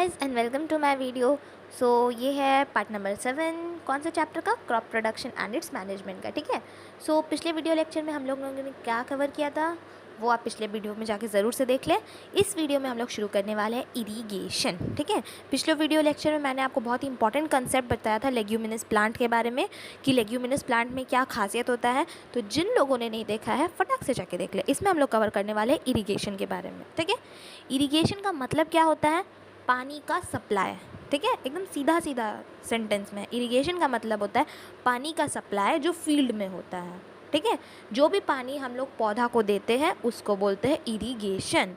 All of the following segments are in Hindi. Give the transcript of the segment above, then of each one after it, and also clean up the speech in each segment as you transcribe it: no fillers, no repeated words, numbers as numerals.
Guys and welcome to my video. So ये है पार्ट नंबर 7 कौन सा चैप्टर का, crop production and its management का। ठीक है। सो पिछले वीडियो लेक्चर में हम लोगों ने क्या कवर किया था वो आप पिछले वीडियो में जाके ज़रूर से देख लें। इस वीडियो में हम लोग शुरू करने वाले हैं इरीगेशन। ठीक है। पिछले वीडियो लेक्चर में मैंने आपको बहुत ही इंपॉर्टेंट कंसेप्ट बताया था लेग्यूमिनस प्लांट के बारे में कि लेग्यूमिनस प्लांट में क्या खासियत होता है। तो जिन लोगों ने नहीं देखा है फटाक से जाके देख ले। इसमें हम लोग कवर करने वाले हैं इरीगेशन के बारे में। ठीक है। इरीगेशन का मतलब क्या होता है? पानी का सप्लाई। ठीक है, एकदम सीधा सीधा सेंटेंस में इरिगेशन का मतलब होता है पानी का सप्लाई जो फील्ड में होता है। ठीक है, जो भी पानी हम लोग पौधा को देते हैं उसको बोलते हैं इरिगेशन।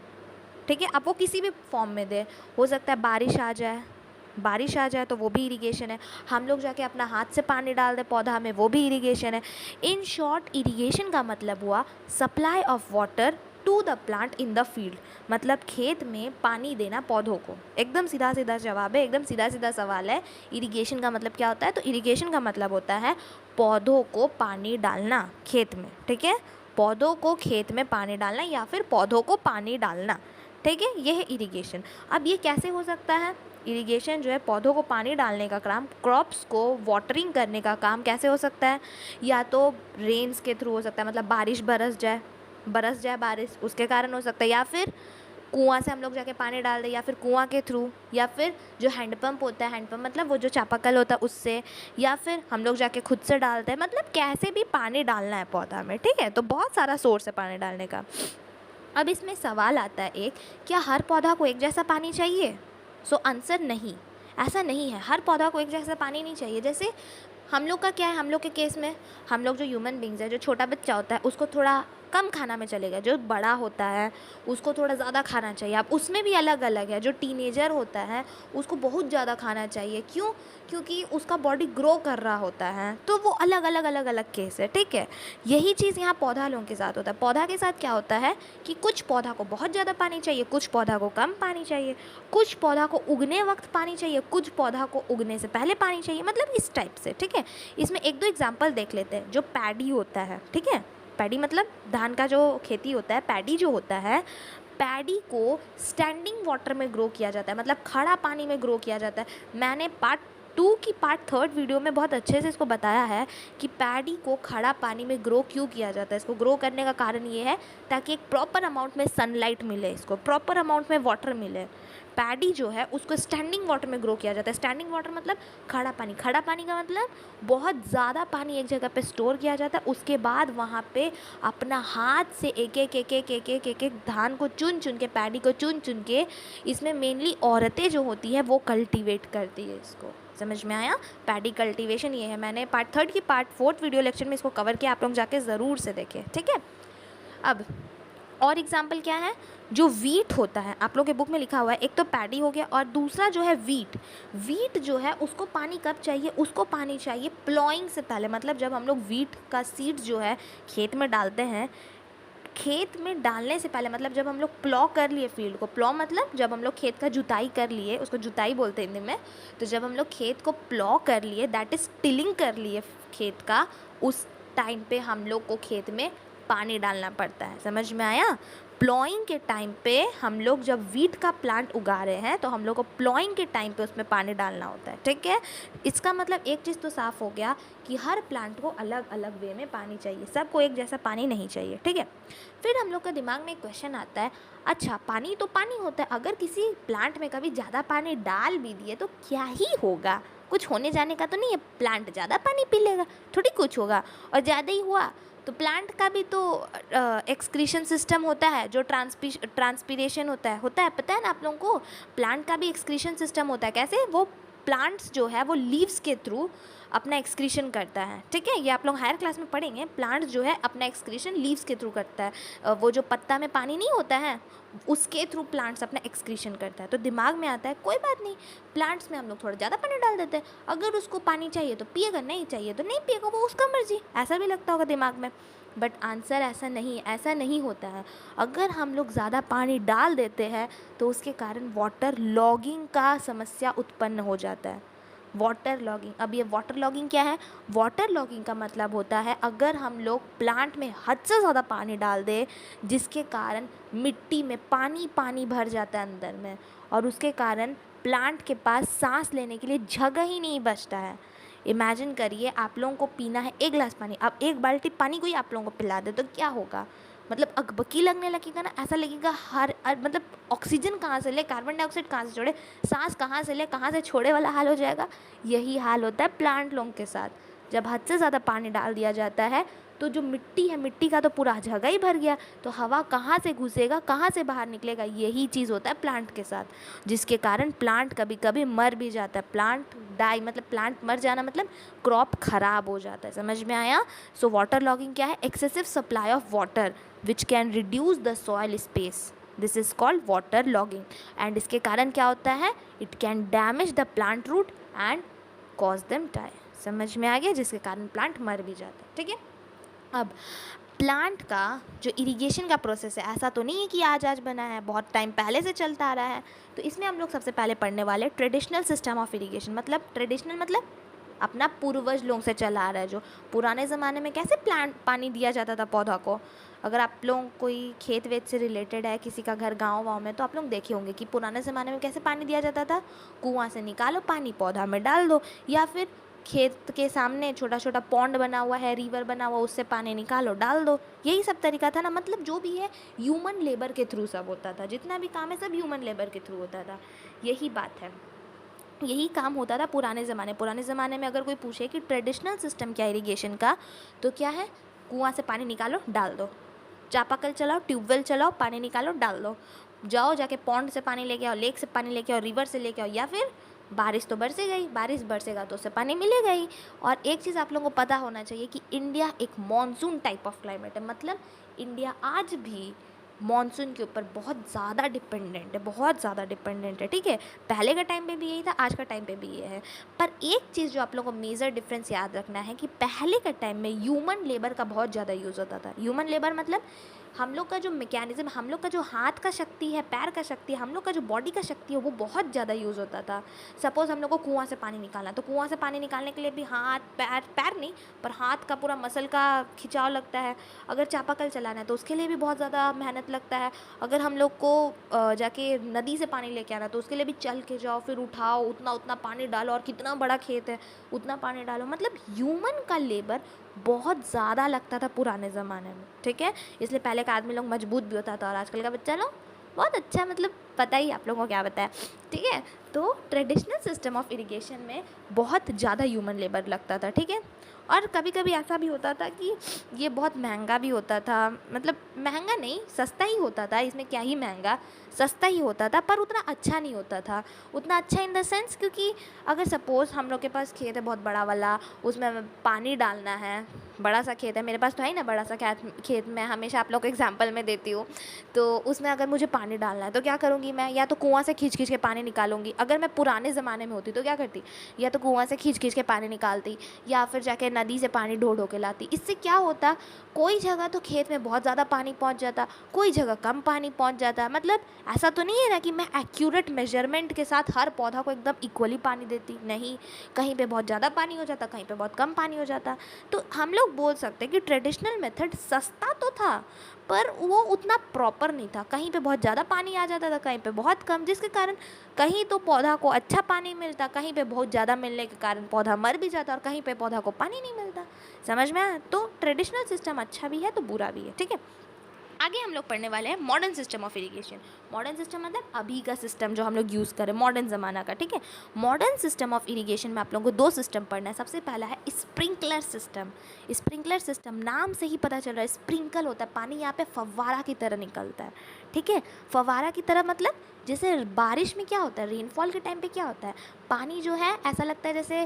ठीक है, अब वो किसी भी फॉर्म में दे, हो सकता है बारिश आ जाए तो वो भी इरिगेशन है। हम लोग जाके अपना हाथ से पानी डाल दें पौधा में, वो भी इरिगेशन है। इन शॉर्ट इरिगेशन का मतलब हुआ supply of water to the plant in the field, मतलब खेत में पानी देना पौधों को। एकदम सीधा सीधा जवाब है, एकदम सीधा सीधा सवाल है। इरिगेशन का मतलब क्या होता है? तो इरिगेशन का मतलब होता है पौधों को पानी डालना खेत में। ठीक है, पौधों को खेत में पानी डालना या फिर पौधों को पानी डालना। ठीक है, ये है इरिगेशन। अब ये कैसे हो सकता है? इरिगेशन जो है पौधों को पानी डालने का काम, क्रॉप्स को वाटरिंग करने का काम कैसे हो सकता है? या तो रेन्स के थ्रू हो सकता है, मतलब बारिश बरस जाए बारिश, उसके कारण हो सकता है। या फिर कुआं से हम लोग जाके पानी डाल दें, या फिर कुआं के थ्रू, या फिर जो हैंडपम्प होता है, हैंडपम्प मतलब वो जो चापाकल होता है उससे, या फिर हम लोग जाके खुद से डालते हैं। मतलब कैसे भी पानी डालना है पौधा में। ठीक है, तो बहुत सारा सोर्स है पानी डालने का। अब इसमें सवाल आता है एक, क्या हर पौधा को एक जैसा पानी चाहिए? सो आंसर नहीं, ऐसा नहीं है। हर पौधा को एक जैसा पानी नहीं चाहिए। जैसे हम लोग का क्या है, हम लोग के केस में हम लोग जो ह्यूमन बींग्स है, जो छोटा बच्चा होता है उसको थोड़ा कम खाना में चलेगा, जो बड़ा होता है उसको थोड़ा ज़्यादा खाना चाहिए। अब उसमें भी अलग अलग है। जो टीनेजर होता है उसको बहुत ज़्यादा खाना चाहिए। क्यों? क्योंकि उसका बॉडी ग्रो कर रहा होता है, तो वो अलग अलग केस है। ठीक है, यही चीज़ यहाँ पौधा लोगों के साथ होता है। पौधा के साथ क्या होता है कि कुछ पौधा को बहुत ज़्यादा पानी चाहिए, कुछ पौधा को कम पानी चाहिए, कुछ पौधा को उगने वक्त पानी चाहिए, कुछ पौधा को उगने से पहले पानी चाहिए, मतलब इस टाइप से। ठीक है, इसमें एक दो एग्जाम्पल देख लेते हैं। जो पैडी होता है, ठीक है, पैडी मतलब धान का जो खेती होता है, पैडी जो होता है, पैडी को स्टैंडिंग वाटर में ग्रो किया जाता है, मतलब खड़ा पानी में ग्रो किया जाता है। मैंने पार्ट 2 की पार्ट 3 वीडियो में बहुत अच्छे से इसको बताया है कि पैडी को खड़ा पानी में ग्रो क्यों किया जाता है। इसको ग्रो करने का कारण ये है ताकि एक प्रॉपर अमाउंट में सनलाइट मिले, इसको प्रॉपर अमाउंट में वाटर मिले। पैडी जो है उसको स्टैंडिंग वाटर में ग्रो किया जाता है। स्टैंडिंग वाटर मतलब खड़ा पानी। खड़ा पानी का मतलब बहुत ज़्यादा पानी एक जगह पे स्टोर किया जाता है, उसके बाद वहाँ पे अपना हाथ से एक एक धान को चुन चुन के, पैडी को चुन चुन के, इसमें मेनली औरतें जो होती हैं वो कल्टीवेट करती है इसको। समझ में आया? पैडी कल्टीवेशन ये है। मैंने पार्ट 3 की पार्ट 4 वीडियो लेक्चर में इसको कवर किया, आप लोग जाके ज़रूर से देखें। ठीक है, अब और एग्जाम्पल क्या है? जो वीट होता है, आप लोग के बुक में लिखा हुआ है, एक तो पैडी हो गया और दूसरा जो है वीट। वीट जो है उसको पानी कब चाहिए? उसको पानी चाहिए प्लॉइंग से पहले, मतलब जब हम लोग वीट का सीड जो है खेत में डालते हैं, खेत में डालने से पहले, मतलब जब हम लोग प्लॉ कर लिए फील्ड को, प्लॉ मतलब जब हम लोग खेत का जुताई कर लिए, उसको जुताई बोलते हैं हिंदी में। तो जब हम लोग खेत को प्लॉ कर लिए, दैट इज़ टिलिंग कर लिए खेत का, उस टाइम पे हम लोग को खेत में पानी डालना पड़ता है। समझ में आया? प्लॉइंग के टाइम पे हम लोग जब वीट का प्लांट उगा रहे हैं तो हम लोग को प्लॉइंग के टाइम पे उसमें पानी डालना होता है। ठीक है, इसका मतलब एक चीज़ तो साफ़ हो गया कि हर प्लांट को अलग अलग वे में पानी चाहिए, सबको एक जैसा पानी नहीं चाहिए। ठीक है, फिर हम लोग का दिमाग में एक क्वेश्चन आता है, अच्छा पानी तो पानी होता है, अगर किसी प्लांट में कभी ज़्यादा पानी डाल भी दिए तो क्या ही होगा? कुछ होने जाने का तो नहीं है, प्लांट ज़्यादा पानी पी लेगा, थोड़ी कुछ होगा। और ज़्यादा ही हुआ तो प्लांट का भी तो एक्सक्रीशन सिस्टम होता है, जो ट्रांसपीरेशन होता है, पता है ना आप लोगों को? प्लांट का भी एक्सक्रीशन सिस्टम होता है। कैसे? वो प्लांट्स जो है वो लीव्स के थ्रू अपना एक्सक्रीशन करता है। ठीक है, ये आप लोग हायर क्लास में पढ़ेंगे। प्लांट्स जो है अपना एक्सक्रीशन लीव्स के थ्रू करता है। वो जो पत्ता में पानी नहीं होता है उसके थ्रू प्लांट्स अपना एक्सक्रीशन करता है। तो दिमाग में आता है कोई बात नहीं, प्लांट्स में हम लोग थोड़ा ज़्यादा पानी डाल देते हैं, अगर उसको पानी चाहिए तो पिएगा, नहीं चाहिए तो नहीं पिएगा, वो उसका मर्जी। ऐसा भी लगता होगा दिमाग में, बट आंसर ऐसा नहीं होता है। अगर हम लोग ज़्यादा पानी डाल देते हैं तो उसके कारण वाटर लॉगिंग का समस्या उत्पन्न हो जाता है। Water logging. अब ये वाटर लॉगिंग क्या है? वाटर लॉगिंग का मतलब होता है अगर हम लोग प्लांट में हद से ज़्यादा पानी डाल दें जिसके कारण मिट्टी में पानी पानी भर जाता है अंदर में, और उसके कारण प्लांट के पास सांस लेने के लिए जगह ही नहीं बचता है। इमेजिन करिए आप लोगों को पीना है 1 गिलास पानी, अब 1 बाल्टी पानी को ही आप लोगों को पिला दे तो क्या होगा? मतलब अकबकी लगने लगेगा ना, ऐसा लगेगा मतलब ऑक्सीजन कहाँ से ले, कार्बन डाइऑक्साइड कहाँ से छोड़े, सांस कहाँ से ले कहाँ से छोड़े वाला हाल हो जाएगा। यही हाल होता है प्लांट लोगों के साथ। जब हद से ज़्यादा पानी डाल दिया जाता है तो जो मिट्टी है, मिट्टी का तो पूरा जगह ही भर गया, तो हवा कहाँ से घुसेगा, कहाँ से बाहर निकलेगा, यही चीज़ होता है प्लांट के साथ, जिसके कारण प्लांट कभी कभी मर भी जाता है। प्लांट डाई मतलब प्लांट मर जाना मतलब क्रॉप खराब हो जाता है। समझ में आया? सो वाटर लॉगिंग क्या है? Excessive supply of water which can reduce the soil space, this is called water logging. And इसके कारण क्या होता है? It can damage the plant root and cause them die. समझ में आ गया? जिसके कारण प्लांट मर भी जाता है। ठीक है, अब प्लांट का जो इरिगेशन का प्रोसेस है ऐसा तो नहीं है कि आज बना है, बहुत टाइम पहले से चलता आ रहा है। तो इसमें हम लोग सबसे पहले पढ़ने वाले ट्रेडिशनल सिस्टम ऑफ इरिगेशन। मतलब ट्रेडिशनल मतलब अपना पूर्वज लोगों से चला आ रहा है, जो पुराने ज़माने में कैसे प्लांट पानी दिया जाता था पौधा को। अगर आप लोग कोई खेत वेत से रिलेटेड है, किसी का घर गाँव वाँव में, तो आप लोग देखे होंगे कि पुराने ज़माने में कैसे पानी दिया जाता था। कुआँ से निकालो पानी, पौधा में डाल दो, या फिर खेत के सामने छोटा छोटा पॉन्ड बना हुआ है, रिवर बना हुआ, उससे पानी निकालो डाल दो। यही सब तरीका था ना। मतलब जो भी है ह्यूमन लेबर के थ्रू सब होता था, जितना भी काम है सब ह्यूमन लेबर के थ्रू होता था। यही बात है, यही काम होता था पुराने ज़माने में। अगर कोई पूछे कि ट्रेडिशनल सिस्टम क्या इरिगेशन का, तो क्या है? कुआं से पानी निकालो डाल दो, चापाकल चलाओ, ट्यूबवेल चलाओ, पानी निकालो डाल दो, जाओ जाके पॉन्ड से पानी लेके आओ, लेक से पानी लेके आओ, रिवर से लेके आओ, या फिर बारिश तो बरसे गई, बारिश बरसेगा तो उससे पानी मिलेगा ही। और एक चीज़ आप लोगों को पता होना चाहिए कि इंडिया एक मॉनसून टाइप ऑफ क्लाइमेट है। मतलब इंडिया आज भी मॉनसून के ऊपर बहुत ज़्यादा डिपेंडेंट है, बहुत ज़्यादा डिपेंडेंट है। ठीक है, पहले का टाइम पे भी यही था, आज का टाइम पे भी ये है। पर एक चीज़ जो आप लोगों को मेजर डिफरेंस याद रखना है कि पहले के टाइम में ह्यूमन लेबर का बहुत ज़्यादा यूज़ होता था। ह्यूमन लेबर मतलब हम लोग का जो मैकेनिज्म, हम लोग का जो हाथ का शक्ति है, पैर का शक्ति है, हम लोग का जो बॉडी का शक्ति है, वो बहुत ज़्यादा यूज़ होता था। सपोज़ हम लोग को कुआं से पानी निकालना, तो कुआं से पानी निकालने के लिए भी हाथ पैर नहीं, पर हाथ का पूरा मसल का खिंचाव लगता है। अगर चापाकल चलाना है तो उसके लिए भी बहुत ज़्यादा मेहनत लगता है। अगर हम लोग को जाके नदी से पानी लेके आना, तो उसके लिए भी चल के जाओ, फिर उठाओ, उतना पानी डालो, और कितना बड़ा खेत है उतना पानी डालो। मतलब ह्यूमन का लेबर बहुत ज़्यादा लगता था पुराने ज़माने में। ठीक है, इसलिए पहले का आदमी लोग मजबूत भी होता था, और आजकल का बच्चा लोग बहुत अच्छा, मतलब पता ही आप लोगों को क्या बताया। ठीक है, तो ट्रेडिशनल सिस्टम ऑफ इरिगेशन में बहुत ज़्यादा ह्यूमन लेबर लगता था। ठीक है, और कभी कभी ऐसा भी होता था कि ये बहुत महंगा भी होता था। मतलब महंगा नहीं, सस्ता ही होता था, इसमें क्या ही महंगा, सस्ता ही होता था, पर उतना अच्छा नहीं होता था। उतना अच्छा इन द सेंस, क्योंकि अगर सपोज़ हम लोग के पास खेत है बहुत बड़ा वाला, उसमें पानी डालना है, बड़ा सा खेत है, मेरे पास तो है ही ना बड़ा सा खेत में, हमेशा आप लोग को एग्जांपल में देती हूँ। तो उसमें अगर मुझे पानी डालना है तो क्या करूँगी मैं? या तो कुआं से खींच खींच के पानी निकालूंगी। अगर मैं पुराने ज़माने में होती तो क्या करती? या तो कुआं से खींच खींच के पानी निकालती, या फिर जाके नदी से पानी ढो ढो के लाती। इससे क्या होता, कोई जगह तो खेत में बहुत ज़्यादा पानी पहुँच जाता, कोई जगह कम पानी पहुँच जाता। मतलब ऐसा तो नहीं है ना कि मैं एक्यूरेट मेजरमेंट के साथ हर पौधा को एकदम इक्वली पानी देती, नहीं, कहीं पे बहुत ज़्यादा पानी हो जाता, कहीं पे बहुत कम पानी हो जाता। तो हम लोग बोल सकते हैं कि ट्रेडिशनल मेथड सस्ता तो था, पर वो उतना प्रॉपर नहीं था। कहीं पे बहुत ज़्यादा पानी आ जाता था, कहीं पे बहुत कम, जिसके कारण कहीं तो पौधा को अच्छा पानी मिलता, कहीं पे बहुत ज़्यादा मिलने के कारण पौधा मर भी जाता, और कहीं पे पौधा को पानी नहीं मिलता। समझ में आया? तो ट्रेडिशनल सिस्टम अच्छा भी है तो बुरा भी है। ठीक है, आगे हम लोग पढ़ने वाले हैं modern system of irrigation. Modern system मतलब अभी का सिस्टम जो हम लोग यूज़ करें, मॉडर्न ज़माना का। ठीक है, मॉडर्न सिस्टम ऑफ इरिगेशन में आप लोगों को 2 सिस्टम पढ़ना है। सबसे पहला है स्प्रिंकलर सिस्टम। स्प्रिंकलर सिस्टम नाम से ही पता चल रहा है, स्प्रिंकल होता है, पानी यहाँ पे फव्वारा की तरह निकलता है। ठीक है, फव्वारा की तरह मतलब जैसे बारिश में क्या होता है, रेनफॉल के टाइम पे क्या होता है, पानी जो है ऐसा लगता है जैसे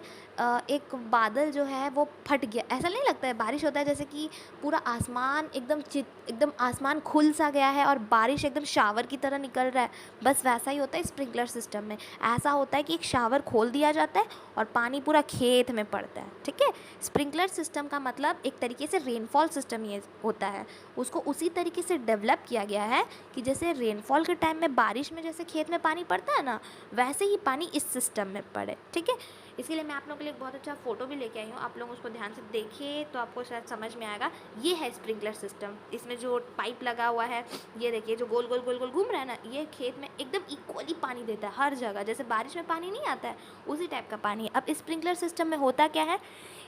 एक बादल जो है वो फट गया, ऐसा नहीं लगता है। बारिश होता है जैसे कि पूरा आसमान एकदम आसमान खुल सा गया है और बारिश एकदम शावर की तरह निकल रहा है, बस वैसा ही होता है स्प्रिंकलर सिस्टम में। ऐसा होता है कि एक शावर खोल दिया जाता है और पानी पूरा खेत में पड़ता है। ठीक है, स्प्रिंकलर सिस्टम का मतलब एक तरीके से रेनफॉल सिस्टम ये होता है। उसको उसी तरीके से डेवलप किया गया है कि जैसे रेनफॉल के टाइम में बारिश में जैसे खेत में पानी पड़ता है ना, वैसे ही पानी इस सिस्टम में पड़े, ठीक है। इसके लिए मैं आप लोगों के लिए एक बहुत अच्छा फ़ोटो भी लेके आई हूँ, आप लोग उसको ध्यान से देखिए तो आपको शायद समझ में आएगा। ये है स्प्रिंकलर सिस्टम, इसमें जो पाइप लगा हुआ है, ये देखिए जो गोल गोल गोल गोल घूम रहा है ना, ये खेत में एकदम इक्वली पानी देता है हर जगह, जैसे बारिश में पानी नहीं आता है उसी टाइप का पानी। अब स्प्रिंकलर सिस्टम में होता क्या है,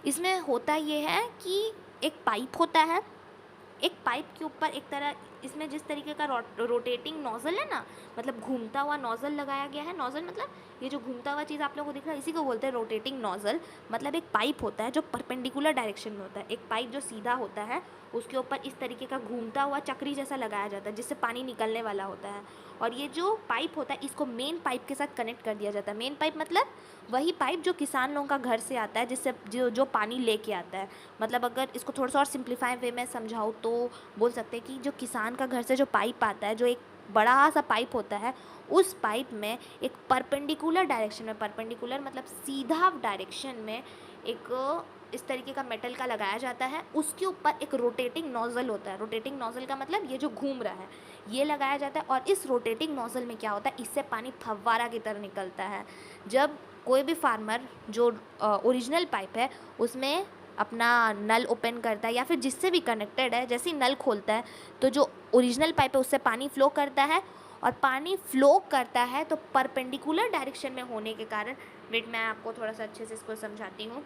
इसमें होता ये है कि एक पाइप होता है, एक पाइप के ऊपर एक तरह इसमें जिस तरीके का रोटेटिंग नोज़ल है ना, मतलब घूमता हुआ नोज़ल लगाया गया है। नोज़ल मतलब ये जो घूमता हुआ चीज़ आप लोगों को दिख रहा है, इसी को बोलते हैं रोटेटिंग नोज़ल। मतलब एक पाइप होता है जो परपेंडिकुलर डायरेक्शन में होता है, एक पाइप जो सीधा होता है उसके ऊपर इस तरीके का घूमता हुआ चक्री जैसा लगाया जाता है जिससे पानी निकलने वाला होता है। और ये जो पाइप होता है इसको मेन पाइप के साथ कनेक्ट कर दिया जाता है। मेन पाइप मतलब वही पाइप जो किसान लोगों का घर से आता है, जिससे जो पानी लेके आता है। मतलब अगर इसको थोड़ा सा और सिंप्लीफाई वे में समझाऊँ तो बोल सकते हैं कि जो किसान का घर से जो पाइप आता है, जो एक बड़ा सा पाइप होता है, उस पाइप में एक परपेंडिकुलर डायरेक्शन में, परपेंडिकुलर मतलब सीधा डायरेक्शन में एक इस तरीके का मेटल का लगाया जाता है। उसके ऊपर एक रोटेटिंग नोज़ल होता है। रोटेटिंग नोज़ल का मतलब ये जो घूम रहा है ये लगाया जाता है। और इस रोटेटिंग नोज़ल में क्या होता है, इससे पानी फव्वारा की तरह निकलता है। जब कोई भी फार्मर जो ओरिजिनल पाइप है उसमें अपना नल ओपन करता है या फिर जिससे भी कनेक्टेड है, जैसे ही नल खोलता है तो जो ओरिजिनल पाइप है उससे पानी फ़्लो करता है। और पानी फ़्लो करता है तो परपेंडिकुलर डायरेक्शन में होने के कारण, वेट मैं आपको थोड़ा सा अच्छे से इसको समझाती हूँ।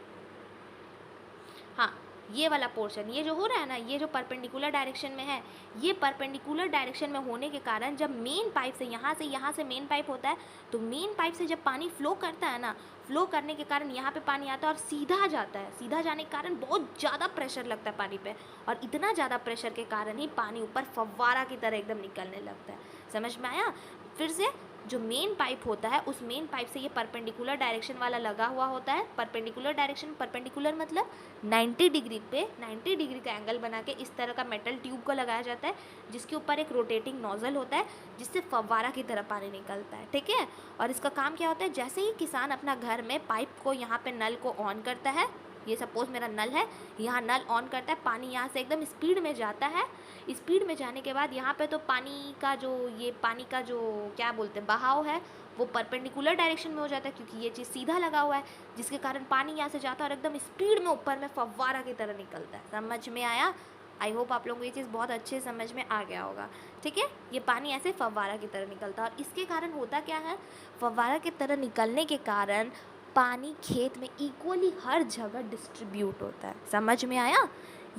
हाँ, ये वाला पोर्शन, ये जो हो रहा है ना, ये जो परपेंडिकुलर डायरेक्शन में है, ये परपेंडिकुलर डायरेक्शन में होने के कारण जब मेन पाइप से यहाँ से मेन पाइप होता है, तो मेन पाइप से जब पानी फ़्लो करता है ना, फ़्लो करने के कारण यहाँ पे पानी आता है और सीधा जाता है। सीधा जाने के कारण बहुत ज़्यादा प्रेशर लगता है पानी पे, और इतना ज़्यादा प्रेशर के कारण ही पानी ऊपर फव्वारा की तरह एकदम निकलने लगता है। समझ में आया? फिर से, जो मेन पाइप होता है उस मेन पाइप से ये परपेंडिकुलर डायरेक्शन वाला लगा हुआ होता है। परपेंडिकुलर डायरेक्शन, परपेंडिकुलर मतलब 90 डिग्री पे 90 डिग्री का एंगल बना के इस तरह का मेटल ट्यूब को लगाया जाता है, जिसके ऊपर एक रोटेटिंग नोज़ल होता है जिससे फव्वारा की तरह पानी निकलता है, ठीक है। और इसका काम क्या होता है, जैसे ही किसान अपना घर में पाइप को यहाँ पे नल को ऑन करता है, ये सपोज़ मेरा नल है, यहाँ नल ऑन करता है, पानी यहाँ से एकदम स्पीड में जाता है। स्पीड में जाने के बाद यहाँ पे तो पानी का जो क्या बोलते हैं बहाव है, वो परपेंडिकुलर डायरेक्शन में हो जाता है क्योंकि ये चीज़ सीधा लगा हुआ है, जिसके कारण पानी यहाँ से जाता है और एकदम स्पीड में ऊपर में फव्वारा की तरह निकलता है। समझ में आया? आई होप आप लोगों को ये चीज़ बहुत अच्छे समझ में आ गया होगा, ठीक है। ये पानी ऐसे फव्वारा की तरह निकलता है और इसके कारण होता क्या है, फव्वारा की तरह निकलने के कारण पानी खेत में इक्वली हर जगह डिस्ट्रीब्यूट होता है। समझ में आया?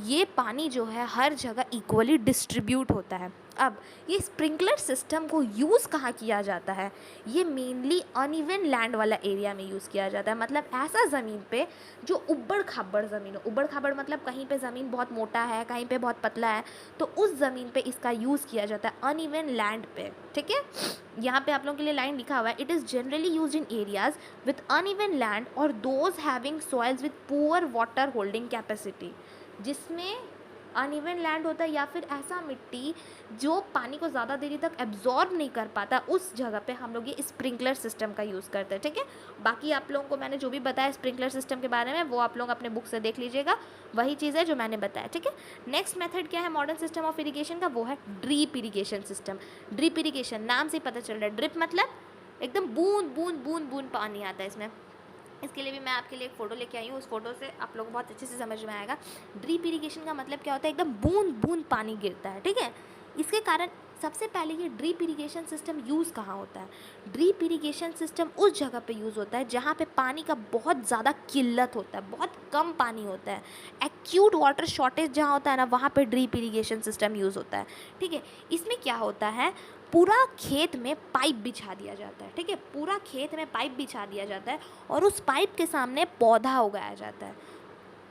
ये पानी जो है हर जगह इक्वली डिस्ट्रीब्यूट होता है। अब ये स्प्रिंकलर सिस्टम को यूज़ कहाँ किया जाता है, ये मेनली अनइवन लैंड वाला एरिया में यूज़ किया जाता है। मतलब ऐसा ज़मीन पे जो उबड़ खाबड़ ज़मीन हो, उबड़ खाबड़ मतलब कहीं पे ज़मीन बहुत मोटा है, कहीं पे बहुत पतला है, तो उस ज़मीन पे इसका यूज़ किया जाता है, अनइवन लैंड पे, ठीक है। यहाँ पे आप लोगों के लिए लाइन लिखा हुआ है, it is generally use in areas with uneven land और those having soils with poor water holding capacity. जिसमें अनइवन लैंड होता है या फिर ऐसा मिट्टी जो पानी को ज़्यादा देरी तक एब्जॉर्ब नहीं कर पाता, उस जगह पे हम लोग ये स्प्रिंकलर सिस्टम का यूज़ करते हैं, ठीक है। बाकी आप लोगों को मैंने जो भी बताया स्प्रिंकलर सिस्टम के बारे में वो आप लोग अपने बुक से देख लीजिएगा, वही चीज़ है जो मैंने बताया, ठीक है। नेक्स्ट मेथड क्या है मॉडर्न सिस्टम ऑफ इरीगेशन का, वो है drip irrigation system. Drip irrigation नाम से ही पता चल रहा है, ड्रिप मतलब एकदम बूंद बूंद बूंद बूंद पानी आता है इसमें। इसके लिए भी मैं आपके लिए एक फ़ोटो लेके आई हूँ, उस फोटो से आप लोगों को बहुत अच्छे से समझ में आएगा। ड्रिप इरिगेशन का मतलब क्या होता है, एकदम बूंद बूंद पानी गिरता है, ठीक है। इसके कारण सबसे पहले ये ड्रिप इरिगेशन सिस्टम यूज़ कहाँ होता है, ड्रिप इरिगेशन सिस्टम उस जगह पे यूज़ होता है जहाँ पे पानी का बहुत ज़्यादा किल्लत होता है, बहुत कम पानी होता है, एक्यूट वाटर शॉर्टेज जहाँ होता है ना, वहाँ पे ड्रिप इरिगेशन सिस्टम यूज़ होता है, ठीक है। इसमें क्या होता है, पूरा खेत में पाइप बिछा दिया जाता है, ठीक है। पूरा खेत में पाइप बिछा दिया जाता है और उस पाइप के सामने पौधा उगाया जाता है,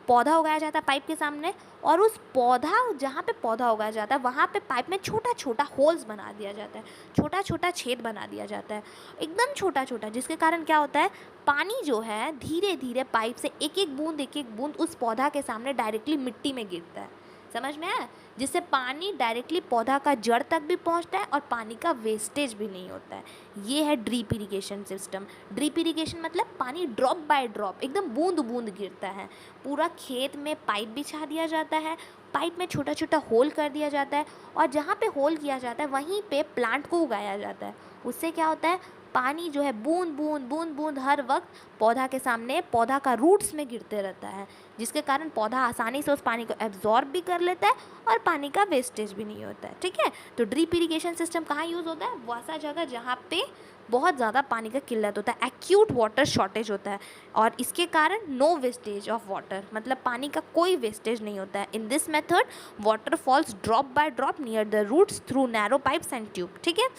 पौधा उगाया जाता है पाइप के सामने। और उस पौधा, जहाँ पे पौधा उगाया जाता है वहाँ पे पाइप में छोटा छोटा होल्स बना दिया जाता है, छोटा छोटा छेद बना दिया जाता है, एकदम छोटा छोटा, जिसके कारण क्या होता है, पानी जो है धीरे धीरे पाइप से एक एक बूंद उस पौधा के सामने डायरेक्टली मिट्टी में गिरता है। समझ में आया? जिससे पानी डायरेक्टली पौधा का जड़ तक भी पहुंचता है और पानी का वेस्टेज भी नहीं होता है। ये है drip irrigation system. Drip irrigation मतलब पानी ड्रॉप बाय ड्रॉप एकदम बूंद बूंद गिरता है। पूरा खेत में पाइप बिछा दिया जाता है, पाइप में छोटा छोटा होल कर दिया जाता है और जहाँ पे होल किया जाता है वहीं पे प्लांट को उगाया जाता है। उससे क्या होता है, पानी जो है बूंद बूंद बूंद बूंद हर वक्त पौधा के सामने, पौधा का रूट्स में गिरते रहता है, जिसके कारण पौधा आसानी से उस पानी को एब्जॉर्ब भी कर लेता है और पानी का वेस्टेज भी नहीं होता है। ठीक है, तो ड्रिप इरिगेशन सिस्टम कहाँ यूज़ होता है? वैसा जगह जहाँ पे बहुत ज़्यादा पानी का किल्लत होता है, एक्यूट वाटर शॉर्टेज होता है, और इसके कारण नो वेस्टेज ऑफ वाटर, मतलब पानी का कोई वेस्टेज नहीं होता है। In this method water falls drop by drop near the roots through narrow pipes and tube. ठीक है,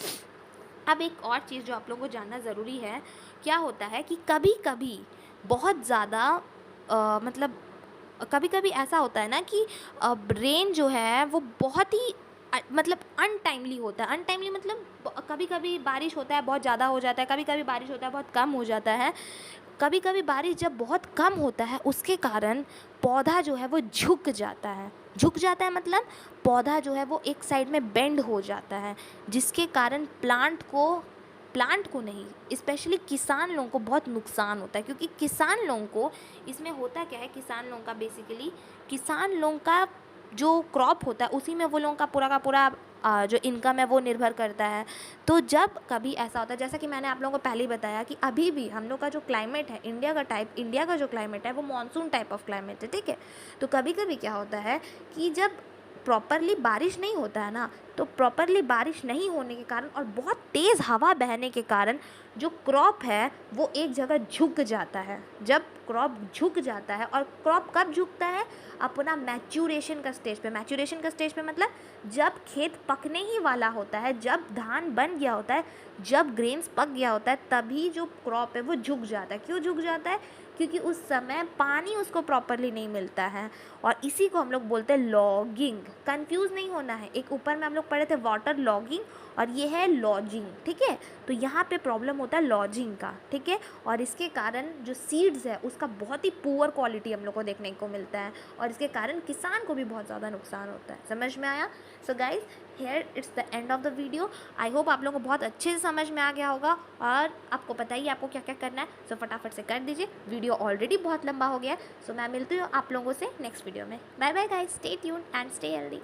अब एक और चीज़ जो आप लोगों को जानना ज़रूरी है, क्या होता है कि कभी कभी बहुत ज़्यादा मतलब कभी कभी ऐसा होता है ना कि रेन जो है वो बहुत ही मतलब अनटाइमली होता है। अनटाइमली मतलब कभी कभी बारिश होता है बहुत ज़्यादा हो जाता है, कभी कभी बारिश होता है बहुत कम हो जाता है। कभी कभी बारिश जब बहुत कम होता है उसके कारण पौधा जो है वो झुक जाता है। झुक जाता है मतलब पौधा जो है वो एक साइड में बेंड हो जाता है, जिसके कारण प्लांट को नहीं, स्पेशली किसान लोगों को बहुत नुकसान होता है। क्योंकि किसान लोगों को इसमें होता क्या है, किसान लोगों का बेसिकली किसान लोगों का जो क्रॉप होता है उसी में वो लोगों का पूरा जो इनकम है वो निर्भर करता है। तो जब कभी ऐसा होता है, जैसा कि मैंने आप लोगों को पहले ही बताया कि अभी भी हम लोग का जो क्लाइमेट है, इंडिया का जो क्लाइमेट है वो मानसून टाइप ऑफ क्लाइमेट है। ठीक है, तो कभी कभी क्या होता है कि जब प्रॉपरली बारिश नहीं होता है ना, तो प्रॉपरली बारिश नहीं होने के कारण और बहुत तेज़ हवा बहने के कारण जो क्रॉप है वो एक जगह झुक जाता है। जब क्रॉप झुक जाता है, और क्रॉप कब झुकता है? अपना मैच्योरेशन का स्टेज पे। मैच्योरेशन का स्टेज पे मतलब जब खेत पकने ही वाला होता है, जब धान बन गया होता है, जब ग्रेन्स पक गया होता है, तभी जो क्रॉप है वो झुक जाता है। क्यों झुक जाता है? क्योंकि उस समय पानी उसको प्रॉपरली नहीं मिलता है, और इसी को हम लोग बोलते हैं लॉगिंग। कंफ्यूज नहीं होना है, एक ऊपर में हम लोग पढ़े थे वाटर लॉगिंग और ये है लॉजिंग। ठीक है, तो यहाँ पे प्रॉब्लम होता है लॉजिंग का। ठीक है, और इसके कारण जो सीड्स है उसका बहुत ही पुअर क्वालिटी हम लोग को देखने को मिलता है, और इसके कारण किसान को भी बहुत ज़्यादा नुकसान होता है। समझ में आया? So guys, here it's the end of the video. I hope आप लोगों को बहुत अच्छे से समझ में आ गया होगा, और आपको पता ही आपको क्या क्या करना है। सो फटाफट से कर दीजिए, वीडियो ऑलरेडी बहुत लंबा हो गया है। सो मैं मिलती हूँ आप लोगों से नेक्स्ट वीडियो में। Bye bye guys, stay tuned and stay healthy.